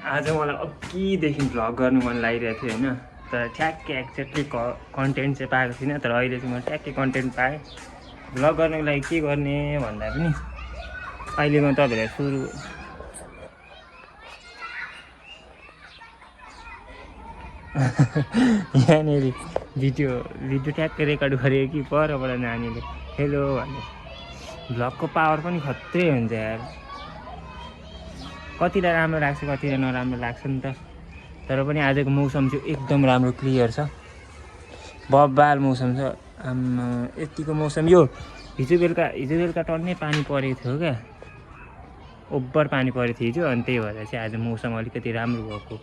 आज मलाई अघिदेखि भ्लग गर्नु मन लागिरहेको थियो होइन, तर ठ्याक्कै एक्ज्याक्टली कन्टेन्ट चाहिँ पाएको थिइनँ। तर अहिले चाहिँ म ठ्याक्कै कन्टेन्ट पाएँ। भ्लग गर्नुको लागि के गर्ने भन्दा पनि अहिले म तपाईँहरूलाई सुरु यहाँनिर भिडियो ठ्याक्कै रेकर्ड गरेँ कि परबाट नानीले हेलो भन्ने। भ्लगको पावर पनि खत्रै हुन्छ यार। कतिलाई राम्रो लाग्छ कतिलाई नराम्रो लाग्छ नि त। तर पनि आजको मौसम चाहिँ एकदम राम्रो क्लियर छ, बब्बाल मौसम छ। यतिको मौसम यो हिजो बेलुका टन्नै पानी परेको थियो क्या, ओभर पानी परेको थियो हिजो। अनि त्यही भएर चाहिँ आज मौसम अलिकति राम्रो भएको।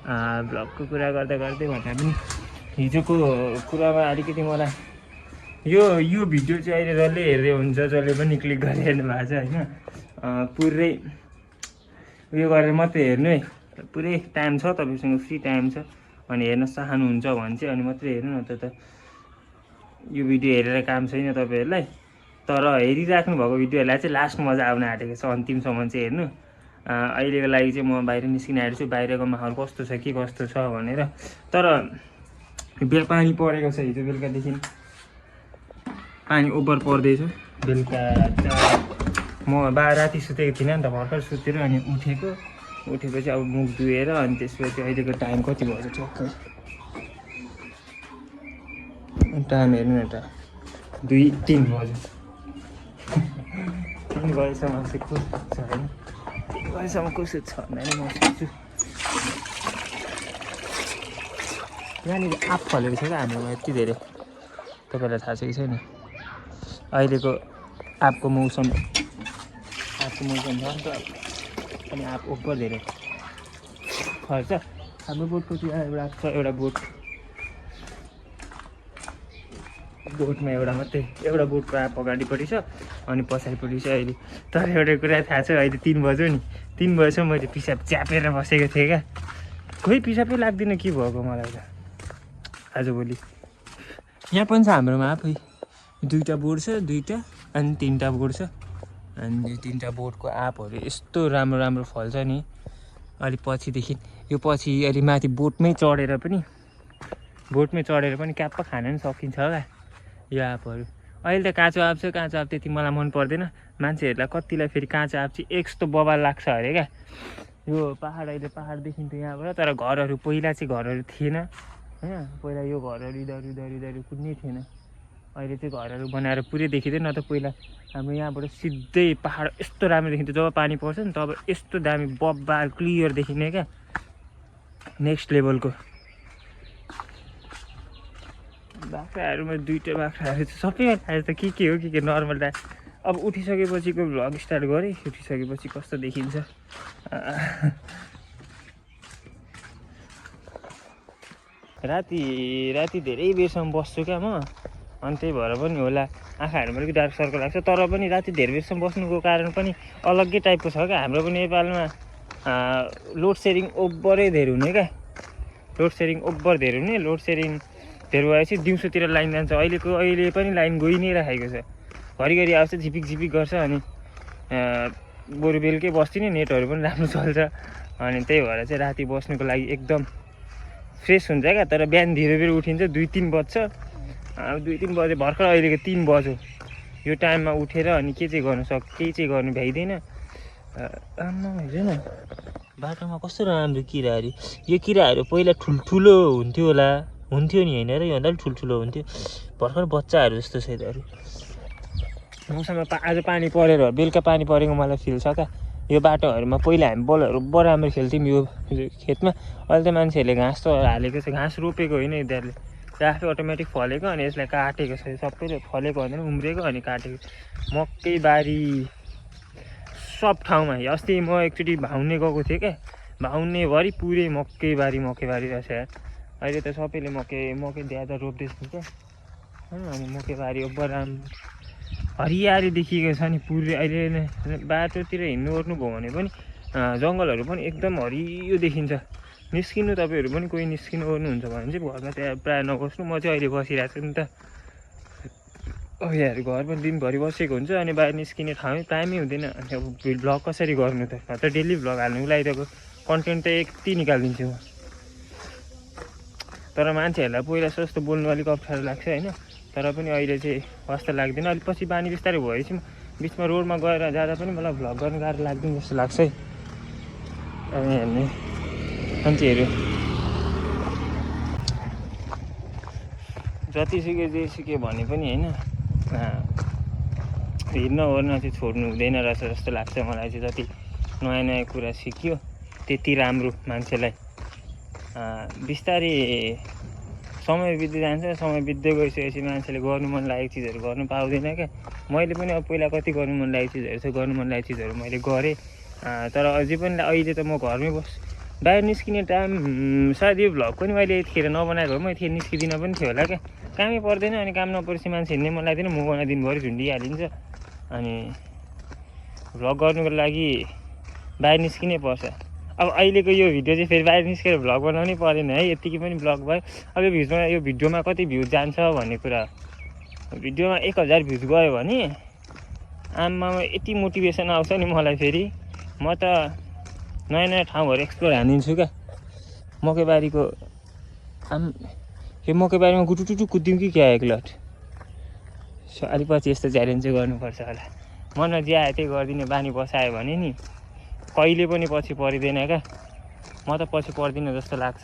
भ्लगको कुरा गर्दा गर्दै भन्दा पनि हिजोको कुरामा अलिकति मलाई यो भिडियो चाहिँ अहिले जसले हेर्दै हुन्छ, जसले पनि क्लिक गरेर हेर्नु भएको छ होइन, पुरै उयो गरेर मात्रै हेर्नु है। पुरै टाइम छ तपाईँसँग, फ्री टाइम छ अनि हेर्न चाहनुहुन्छ भने चाहिँ अनि मात्रै हेर्नु न त। यो भिडियो हेरेर काम छैन तपाईँहरूलाई, तर हेरिराख्नु भएको भिडियोहरूलाई चाहिँ लास्ट मजा आउन आँटेको छ, अन्तिमसम्म चाहिँ हेर्नु। अहिलेको लागि चाहिँ म बाहिर निस्किन आएको छु, बाहिरको माहौल कस्तो छ के कस्तो छ भनेर। तर पानी परेको छ, हिजो बेलुकादेखि पानी ओभर पर्दैछ। बेलुका म राति सुतेको थिइनँ नि त, भर्खर सुतेर अनि उठेपछि अब मुख धुएर अनि त्यसपछि अहिलेको टाइम कति भयो ठ्याक्कै टाइम हेर्नु न त, 2-3 बज्यो। 3 बजीसम्म चाहिँ कस्तो छ होइन, 3 बजीसम्म कस्तो छ भन्दा म सोच्छु। यहाँनिर आँप फलेको छ क्या हाम्रोमा यति धेरै, तपाईँलाई थाहा छ कि छैन। अहिलेको आँपको मौसम छ नि त, अनि आँप ओभर धेरै फल्छ। हाम्रो बोटको त्यहाँ एउटा बोटमा एउटा बोटको आँप अगाडिपट्टि छ अनि पछाडिपट्टि छ अहिले। तर एउटा कुरा थाहा छ, अहिले 3 बज्यो नि, 3 बजीसम्म मैले पिसाब च्यापेर बसेको थिएँ क्या। खोइ पिसाबै लाग्दैन के भएको मलाई त आजभोलि। यहाँ पनि छ हाम्रोमा आफै 2टा बोट छ, 2टा अनि 3टा बोट छ। अनि 3टा बोटको आँपहरू यस्तो राम्रो फल्छ नि। अलि पछिदेखि यो पछि अलि माथि बोटमै चढेर पनि क्याप्प खान पनि सकिन्छ क्या यो आँपहरू। अहिले त काँचो आँप छ, काँचो आँप त्यति मलाई मन पर्दैन। मान्छेहरूलाई कतिलाई फेरि काँचो आँप चाहिँ यस्तो बबाल लाग्छ अरे क्या। यो अहिले पाहाड देखिन्थ्यो यहाँबाट, तर घरहरू पहिला चाहिँ घरहरू थिएन होइन। पहिला यो घरहरू इधर कुनै थिएन। अहिले चाहिँ घरहरू बनाएर पुरै देखिँदैन। न त पहिला हाम्रो यहाँबाट सिधै पाहाड यस्तो राम्रो देखिन्थ्यो, जब पानी पर्छ नि तब यस्तो दामी बब्बाल क्लियर देखिने क्या, नेक्स्ट लेभलको। बाख्राहरूमा 2टा बाख्राहरू चाहिँ सबैमा थाहा छ के हो के नर्मल टाइप। अब उठिसकेपछिको भ्लग स्टार्ट गरेँ, उठिसकेपछि कस्तो देखिन्छ। राति धेरै बेरसम्म बस्छु क्या म, अनि त्यही भएर पनि होला आँखाहरूमा अलिक डार्क सर्कल लाग्छ। तर पनि राति धेरै बेरसम्म बस्नुको कारण पनि अलग्गै टाइपको छ क्या। हाम्रो पनि नेपालमा लोड सेडिङ ओभरै धेरै हुने क्या, लोड सेडिङ धेरै भएपछि दिउँसोतिर लाइन जान्छ। अहिले पनि लाइन गइ नै राखेको छ, घरिघरि आउँछ, झिपिक गर्छ। अनि बरु बेलुकै बस्दिनँ, नेटहरू पनि राम्रो चल्छ। अनि त्यही भएर चाहिँ राति बस्नुको लागि एकदम फ्रेस हुन्छ क्या। तर बिहान धेरै बेर उठिन्छ, 2-3 बज्छ। 2-3 बजे भर्खर अहिलेको 3 बज्यो। यो टाइममा उठेर अनि केही चाहिँ गर्नु भ्याइँदैन। हेर न बाटोमा कस्तो राम्रो किराहरू। यो किराहरू पहिला ठुल्ठुलो हुन्थ्यो नि होइन र, योभन्दा पनि ठुल्ठुलो हुन्थ्यो। भर्खर बच्चाहरू जस्तो छ यिनीहरू। मौसममा आज पानी परेर बेलुका पानी परेको मलाई फिल छ क्या। यो बाटोहरूमा पहिला हामी बलहरू राम्रो खेल्थ्यौँ यो खेतमा। अहिले त मान्छेहरूले घाँस त हालेको छ, घाँस रोपेको होइन यिनीहरूले, आफै अटोमेटिक फलेको अनि यसलाई काटेको छ। सबैले फलेको भन्दा पनि उम्रेको अनि काटेको। मकै बारी सब ठाउँमा। अस्ति म एकचोटि भाउने गएको थिएँ क्या, भाउनेभरि पुरै मकै बारी रहेछ यार। अहिले त सबैले मकै ज्यादा रोप्दैछ क्या होइन। अनि मकै बारी ओभर राम्रो हरियाली देखिएको छ नि पुरै। अहिले बाटोतिर हिँड्नु ओर्नु भयो भने पनि जङ्गलहरू पनि एकदम हरियो देखिन्छ। निस्किनु तपाईँहरू पनि कोही निस्किनु ओर्नुहुन्छ भने चाहिँ घरमा त्यहाँ प्रायः नबस्नु। म चाहिँ अहिले बसिरहेको छु नि त। अब यहाँ घरमा दिनभरि बसेको हुन्छ अनि बाहिर निस्किने टाइमै हुँदैन। अनि अब भ्लग कसरी गर्नु त, त डेली भ्लग हाल्नुको लागि त कन्टेन्ट त यति निकालिदिन्छु म। तर मान्छेहरूलाई पहिला सस्तो बोल्नु अलिक अप्ठ्यारो लाग्छ होइन, तर पनि अहिले चाहिँ वास्ता लाग्दैन। अलिक पछि बानी बिस्तारै भएपछि बिचमा रोडमा गएर जाँदा पनि मलाई भ्लग गर्नु गाह्रो लाग्दैन जस्तो लाग्छ है। अब हेर्ने मान्छेहरू जतिसुकै जेसुकै भने पनि होइन, हिँड्न ओर्न चाहिँ छोड्नु हुँदैन रहेछ जस्तो लाग्छ मलाई चाहिँ। जति नयाँ नयाँ कुरा सिक्यो त्यति राम्रो मान्छेलाई। बिस्तारै समय बित्दै जान्छ, समय बित्दै गइसकेपछि मान्छेले गर्नु मन लागेको चिजहरू गर्नु पाउँदैन क्या। मैले पनि अब पहिला कति गर्नु मन लागेको चिजहरू छ, गर्नु मन लागेको चिजहरू मैले गरेँ। तर अझै पनि अहिले त म घरमै बाहिर निस्किने टाइम सायद यो भ्लग पनि मैले यतिखेर नबनाएको हो, म यतिखेर निस्किदिनँ पनि थियो होला क्या। कामै पर्दैन, अनि काम नपरेपछि मान्छे हिँड्नै मन लाग्दैन, म बनाइ दिनभरि झुन्डिहालिन्छ। अनि भ्लग गर्नुको लागि बाहिर निस्किनै पर्छ। अब अहिलेको यो भिडियो चाहिँ फेरि बाहिर निस्केर भ्लग बनाउनै परेन है, यत्तिकै पनि भ्लग भयो। अब यो भिडियोमा कति भ्युज जान्छ भन्ने कुरा, भिडियोमा 1000 भ्युज गयो भने आमामा यति मोटिभेसन आउँछ नि मलाई। फेरि म त नयाँ नयाँ ठाउँहरू एक्सप्लोर हानिदिन्छु क्या। मकैबारीको यो मकैबारीमा गुटुटुटु कुद्यौँ कि क्या एकलट। अलिक पछि यस्तो च्यालेन्ज चाहिँ गर्नुपर्छ होला। मनमा जे आयो त्यही गरिदिने बानी बसायो भने नि कहिले पनि पछि परिँदैन क्या। म त पछि पर्दिनँ जस्तो लाग्छ।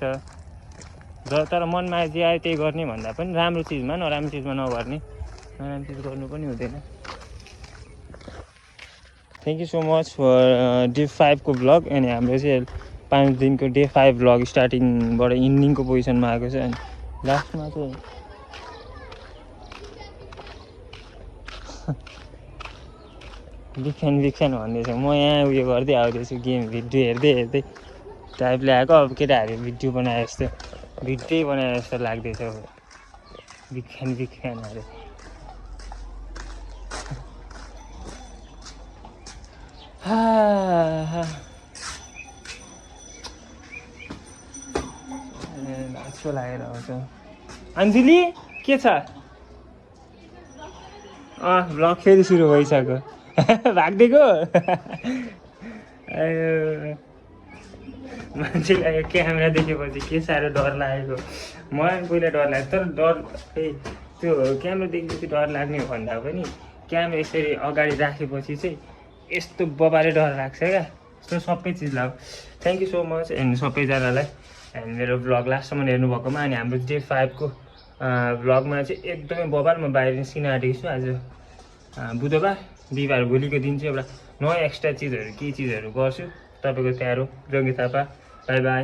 तर मनमा जे आयो त्यही गर्ने भन्दा पनि राम्रो चिजमा नराम्रो चिजमा नगर्ने, नराम्रो चिज गर्नु पनि हुँदैन। Thank you so much for day 5 को भ्लग। अनि हाम्रो चाहिँ 5 दिनको डे 5 भ्लग स्टार्टिङबाट इन्डिङको पोजिसनमा आएको छ। अनि लास्टमा चाहिँ बिख्यान भन्दैछ। म यहाँ उयो गर्दै आउँदैछु, गेम भिडियो हेर्दै टाइपले आएको। अब केटाहरू भिडियो बनाए जस्तो लाग्दैछ बिख्यानहरू। भाँचो लागेर आउँछ। अन्जुली के छ? भ्लग फेरि सुरु भइसक्यो। भागिदिएको मान्छेलाई यो क्यामेरा देखेपछि के साह्रो डर लागेको। मलाई पनि पहिला डर लाग्यो, तर त्यो क्यामेरा देखेपछि डर लाग्ने भन्दा पनि क्यामेरा यसरी अगाडि राखेपछि चाहिँ यस्तो बबाले डर लाग्छ क्या। यस्तो सबै चिजलाई हो। Thank you so much and सबैजनालाई एन्ड मेरो भ्लग लास्टसम्म हेर्नुभएकोमा। अनि हाम्रो डे 5 को भ्लगमा चाहिँ एकदमै बबाल म बाहिर निस्किन आँटेको छु। आज बुधबार, बिहिबार भोलिको दिन चाहिँ एउटा नयाँ एक्स्ट्रा चिजहरू केही चिजहरू गर्छु। तपाईँको प्यारो जोगी थापा, बाई बाई।